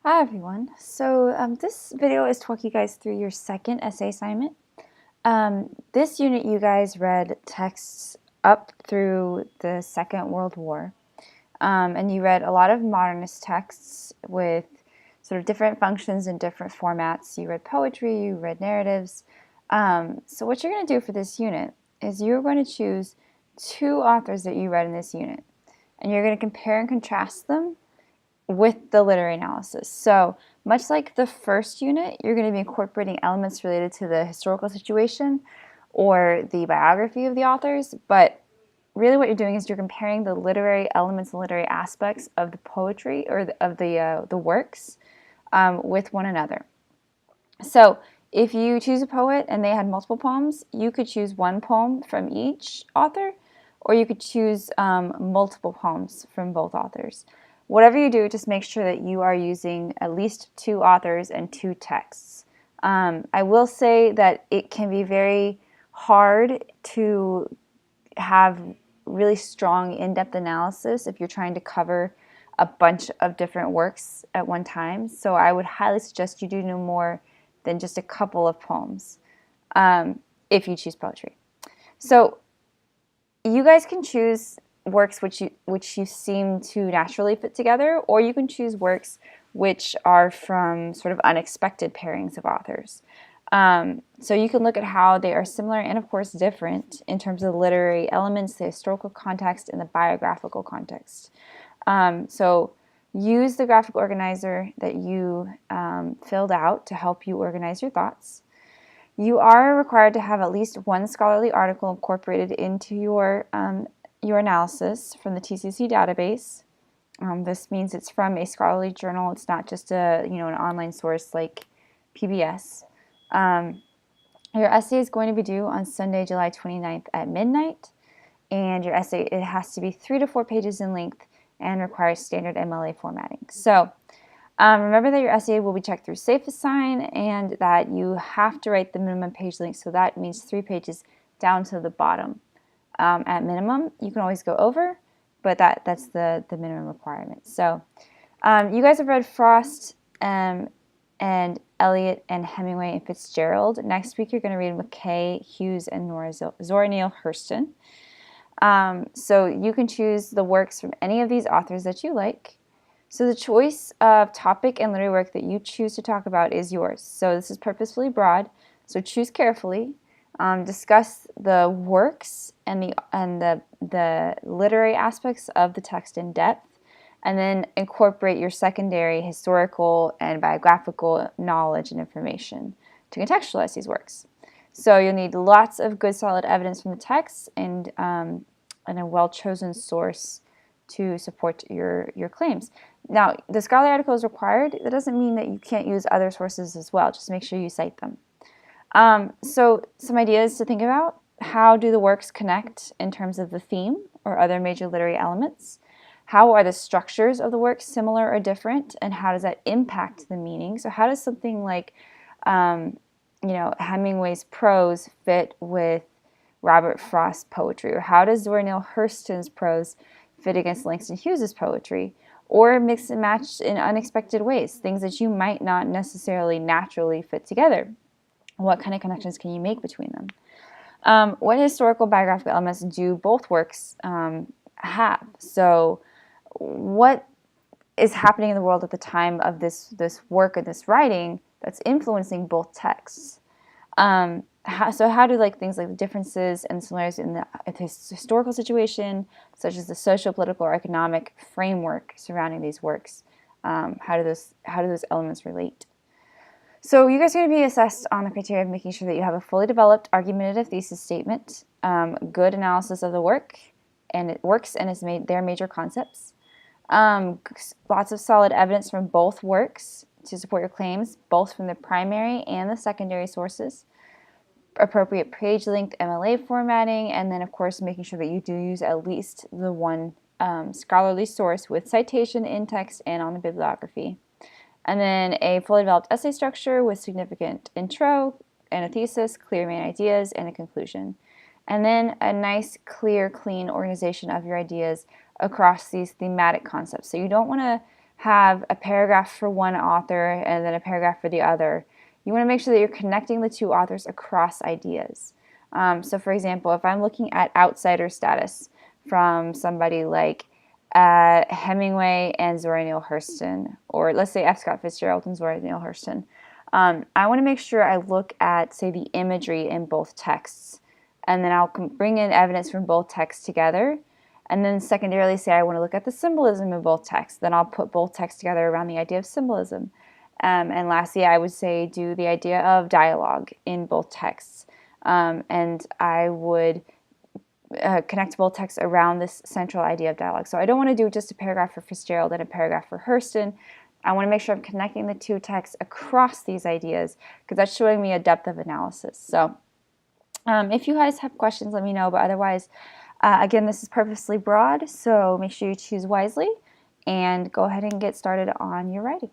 Hi everyone. This video is to walk you guys through your second essay assignment. This unit you guys read texts up through the Second World War. And you read a lot of modernist texts with sort of different functions and different formats. You read poetry, you read narratives. So what you're going to do for this unit is you're going to choose two authors that you read in this unit. And you're going to compare and contrast them with the literary analysis. So much like the first unit, you're going to be incorporating elements related to the historical situation or the biography of the authors, but really what you're doing is you're comparing the literary elements and literary aspects of the poetry or the works with one another. So if you choose a poet and they had multiple poems, you could choose one poem from each author, or you could choose multiple poems from both authors. Whatever you do, just make sure that you are using at least two authors and two texts. I will say that it can be very hard to have really strong in-depth analysis if you're trying to cover a bunch of different works at one time. So I would highly suggest you do no more than just a couple of poems if you choose poetry. So you guys can choose works which you seem to naturally fit together, or you can choose works which are from sort of unexpected pairings of authors. So you can look at how they are similar and, of course, different in terms of the literary elements, the historical context, and the biographical context. So use the graphic organizer that you filled out to help you organize your thoughts. You are required to have at least one scholarly article incorporated into your analysis from the TCC database. This means it's from a scholarly journal. It's not just an online source like PBS. Your essay is going to be due on Sunday, July 29th at midnight, and your essay, it has to be 3 to 4 pages in length and requires standard MLA formatting. So remember that your essay will be checked through SafeAssign and that you have to write the minimum page length, so that means 3 pages down to the bottom. At minimum, you can always go over, but that's the minimum requirement. So you guys have read Frost and Eliot and Hemingway and Fitzgerald. Next week, you're going to read McKay, Hughes, and Zora Neale Hurston. So you can choose the works from any of these authors that you like. So the choice of topic and literary work that you choose to talk about is yours. So this is purposefully broad, so choose carefully. Discuss the works and the literary aspects of the text in depth, and then incorporate your secondary historical and biographical knowledge and information to contextualize these works. So you'll need lots of good solid evidence from the text and a well-chosen source to support your claims. Now, the scholarly article is required. That doesn't mean that you can't use other sources as well. Just make sure you cite them. So some ideas to think about. How do the works connect in terms of the theme or other major literary elements? How are the structures of the works similar or different, and how does that impact the meaning? So how does something like Hemingway's prose fit with Robert Frost's poetry? Or how does Zora Neale Hurston's prose fit against Langston Hughes's poetry? Or mix and match in unexpected ways, things that you might not necessarily naturally fit together. What kind of connections can you make between them? What historical biographical elements do both works have? So what is happening in the world at the time of this work and this writing that's influencing both texts? So how do things like the differences and similarities in the historical situation, such as the social, political, or economic framework surrounding these works, how do those elements relate? So you guys are going to be assessed on the criteria of making sure that you have a fully developed argumentative thesis statement, good analysis of the work, and it works and has made their major concepts, lots of solid evidence from both works to support your claims, both from the primary and the secondary sources, appropriate page length MLA formatting, and then of course making sure that you do use at least the one scholarly source with citation in text and on the bibliography. And then a fully developed essay structure with significant intro and a thesis, clear main ideas, and a conclusion. And then a nice, clear, clean organization of your ideas across these thematic concepts. So you don't want to have a paragraph for one author and then a paragraph for the other, you want to make sure that you're connecting the two authors across ideas. So for example, if I'm looking at outsider status from somebody like Hemingway and Zora Neale Hurston, or let's say F. Scott Fitzgerald and Zora Neale Hurston, I want to make sure I look at, say, the imagery in both texts, and then I'll bring in evidence from both texts together, and then secondarily say I want to look at the symbolism in both texts. Then I'll put both texts together around the idea of symbolism. And lastly, I would say do the idea of dialogue in both texts. And I would connect both texts around this central idea of dialogue. So I don't want to do just a paragraph for Fitzgerald and a paragraph for Hurston. I want to make sure I'm connecting the two texts across these ideas, because that's showing me a depth of analysis. So if you guys have questions, let me know. But otherwise, again, this is purposely broad, so make sure you choose wisely and go ahead and get started on your writing.